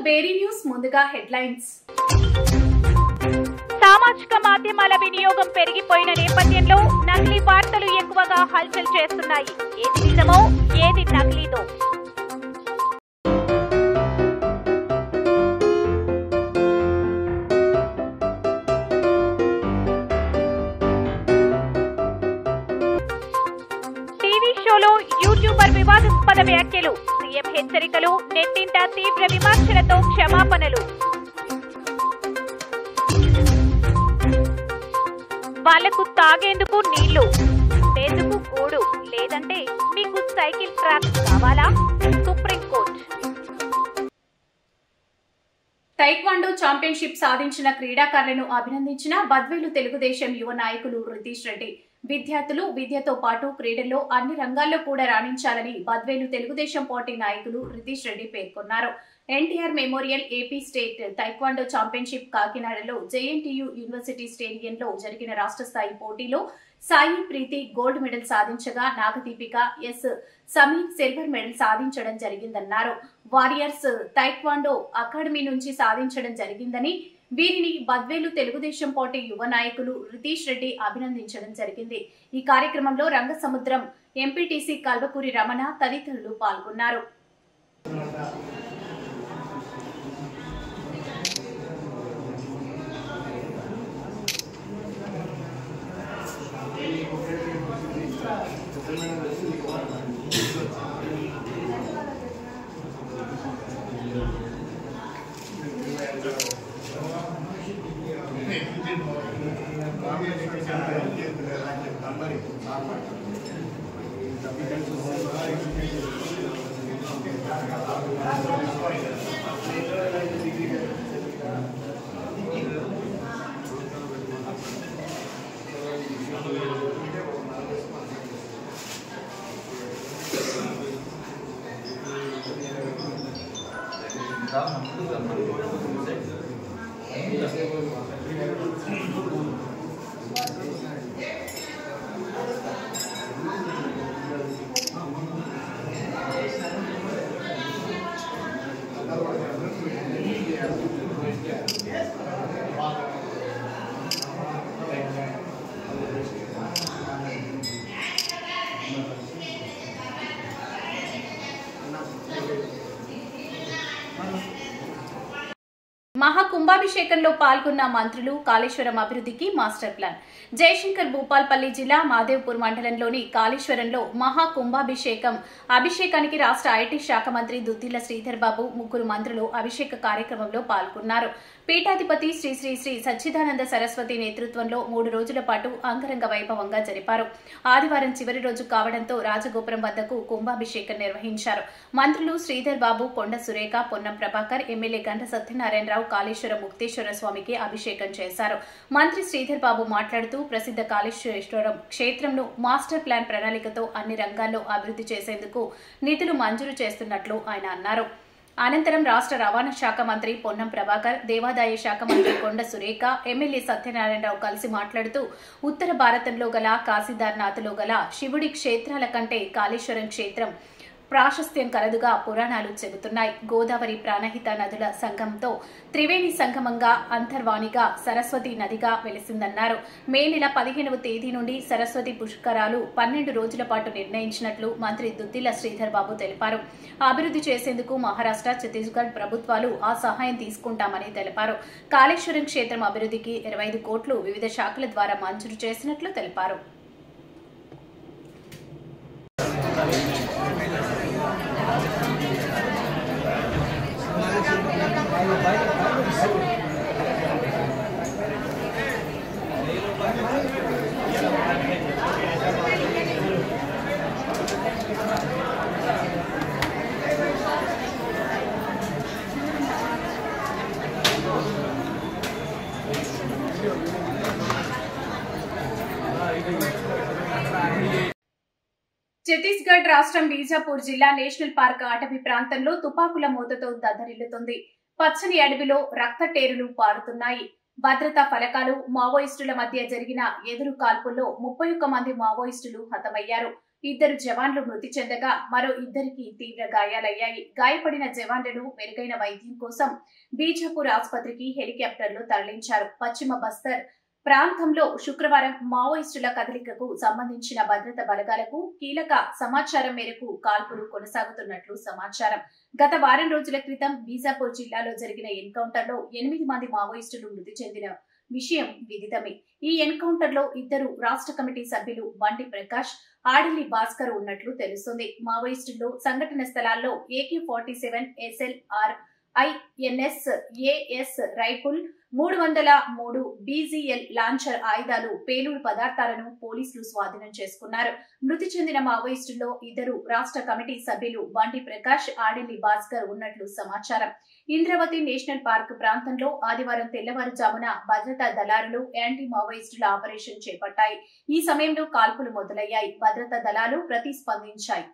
బేరీ news ముందుగా headlines. సామాజిక మాధ్యమాల వినియోగం పెరిగిపోయిన నేపథ్యంలో నకిలీ వార్తలు ఎక్కువగా హల్చల్ చేస్తున్నాయి. ఏది నిజమో ఏది నకిలీదో టీవీ షోలో యూట్యూబర్ వివాదాస్పద వ్యాఖ్యలు, సీఎం హెచ్చరికలు, నెట్టింట తీవ్ర విమర్శలతో క్షమాపణలు. వాళ్లకు తాగేందుకు నీళ్లు, ఉండేందుకు గూడు, లేదంటే మీకు సైకిల్ ట్రాక్ కావాలా? సుప్రీంకోర్టు. టైక్వాండో ఛాంపియన్షిప్ సాధించిన క్రీడాకారులను అభినందించిన బద్వేలు తెలుగుదేశం యువ నాయకులు రితీష్ రెడ్డి. విద్యార్థులు విద్యతో పాటు క్రీడల్లో అన్ని రంగాల్లో కూడా రాణించాలని బద్వేలు తెలుగుదేశం పార్టీ నాయకులు రితీష్ రెడ్డి పేర్కొన్నారు. NTR memorial AP state taekwondo championship కాకినాడలో జేఎన్టీయూ యూనివర్సిటీ స్టేడియంలో జరిగిన రాష్ట్ర స్థాయి పోటీలో సాయి ప్రీతి గోల్డ్ మెడల్ సాధించగా Nagadeepika S Sameer silver medal సాధించడం జరిగిందన్నారు. వారియర్స్ టైక్వాండో అకాడమీ నుంచి సాధించడం జరిగిందని, వీరిని బద్వేలు తెలుగుదేశం పార్టీ యువ నాయకులు రితీష్ రెడ్డి అభినందించడం జరిగింది. ఈ కార్యక్రమంలో రంగసముద్రం ఎంపీటీసీ కల్వకూరి రమణ తదితరులు పాల్గొన్నారు. మహాకుంభాభిషేకంలో పాల్గొన్న మంత్రులు కాళేశ్వరం అభివృద్ధికి మాస్టర్ ప్లాన్. జయశంకర్ భూపాల్పల్లి జిల్లా మాదేవ్పూర్ మండలంలోని కాళేశ్వరంలో అభిషేకానికి రాష్ట్ర ఐటీ శాఖ మంత్రి దుద్దిళ్ల శ్రీధర్ బాబు, ముగ్గురు మంత్రులు అభిషేక కార్యక్రమంలో పాల్గొన్నారు. పీఠాధిపతి శ్రీ శ్రీ శ్రీ సచ్చిదానంద సరస్వతి నేతృత్వంలో 3 రోజుల పాటు అంగరంగ వైభవంగా జరిపారు. ఆదివారం చివరి రోజు కావడంతో రాజగోపురం వద్దకు కుంభాభిషేకం నిర్వహించారు. మంత్రులు శ్రీధర్ బాబు, కొండ సురేఖ, పొన్నం ప్రభాకర్, ఎమ్మెల్యే గంట సత్యనారాయణరావు కాళేశ్వరం ముక్తేశ్వర స్వామికి అభిషేకం చేశారు. మంత్రి శ్రీధర్ బాబు మాట్లాడుతూ ప్రసిద్ధ కాళేశ్వరం క్షేత్రంను మాస్టర్ ప్లాన్ ప్రణాళికతో అన్ని రంగాల్లో అభివృద్ధి చేసేందుకు నిధులు మంజూరు చేస్తున్నట్లు ఆయన అన్నారు. అనంతరం రాష్ట్ర రవాణా శాఖ మంత్రి పొన్నం ప్రభాకర్, దేవాదాయ శాఖ మంత్రి కొండ సురేఖ, ఎమ్మెల్యే సత్యనారాయణరావు కలిసి మాట్లాడుతూ ఉత్తర భారతంలో గల కాశీదార్నాథ్లో గల శివుడి క్షేత్రాల కంటే కాళేశ్వరం క్షేత్రం ప్రాశస్త్యం కలదుగా పురాణాలు చెబుతున్నాయి. గోదావరి ప్రాణహిత నదుల సంగమంతో త్రివేణి సంగమంగా అంతర్వాణిగా సరస్వతి నదిగా వెలిసిందన్నారు. మే నెల 15వ తేదీ నుండి సరస్వతి పుష్కరాలు 12 రోజుల పాటు నిర్ణయించినట్లు మంత్రి దుద్దిళ్ల శ్రీధర్ బాబు తెలిపారు. అభివృద్ధి చేసేందుకు మహారాష్ట్ర, ఛత్తీస్గఢ్ ప్రభుత్వాలు ఆ సహాయం తీసుకుంటామని తెలిపారు. కాళేశ్వరం క్షేత్రం అభివృద్ధికి 25 కోట్లు వివిధ శాఖల ద్వారా మంజూరు చేసినట్లు తెలిపారు. ఛత్తీస్గఢ్ రాష్ట్రం బీజాపూర్ జిల్లా నేషనల్ పార్క్ అటవీ ప్రాంతంలో తుపాకుల మూతతో దద్దరిల్లుతుంది. పచ్చని అడవిలో రక్తటేరులు పారుతున్నాయి. భద్రతా ఫలకాలు, మావోయిస్టుల మధ్య జరిగిన ఎదురు కాల్పుల్లో 31 మంది మావోయిస్టులు హతమయ్యారు. 2 జవాన్లు మృతి చెందగా మరో 2కి తీవ్ర గాయాలయ్యాయి. గాయపడిన జవాన్లను మెరుగైన వైద్యం కోసం బీజాపూర్ ఆసుపత్రికి హెలికాప్టర్లో తరలించారు. పశ్చిమ బస్తర్ ప్రాంతంలో శుక్రవారం మావోయిస్టుల కదలికకు సంబంధించిన భద్రతా బలగాలకు కీలక సమాచారం మేరకు కాల్పులు కొనసాగుతున్నట్లు సమాచారం. గత వారం రోజుల క్రితం బీజాపూర్ జిల్లాలో జరిగిన ఎన్కౌంటర్లో 8 మంది మావోయిస్టులు మృతి చెందిన విషయం విదితమే. ఈ ఎన్కౌంటర్ లో 2 రాష్ట్ర కమిటీ సభ్యులు బండి ప్రకాష్, ఆడిలి భాస్కర్ ఉన్నట్లు తెలుస్తుంది. మావోయిస్టులు సంఘటన స్థలాల్లో AK-47 SLR INS AS Reiffel, 303 BZL launcher ఆయుధాలు, పేలుడు పదార్థాలను పోలీసులు స్వాధీనం చేసుకున్నారు. మృతి చెందిన మావోయిస్టుల్లో 2 రాష్ట్ర కమిటీ సభ్యులు బండి ప్రకాష్, ఆడిలి భాస్కర్ ఉన్నట్లు సమాచారం. ఇంద్రవతి నేషనల్ పార్క్ ప్రాంతంలో ఆదివారం తెల్లవారుజామున భద్రతా దళాలు యాంటీ మావోయిస్టుల ఆపరేషన్ చేపట్టాయి. ఈ సమయంలో కాల్పులు మొదలయ్యాయి. భద్రతా దళాలు ప్రతిస్పందించాయి.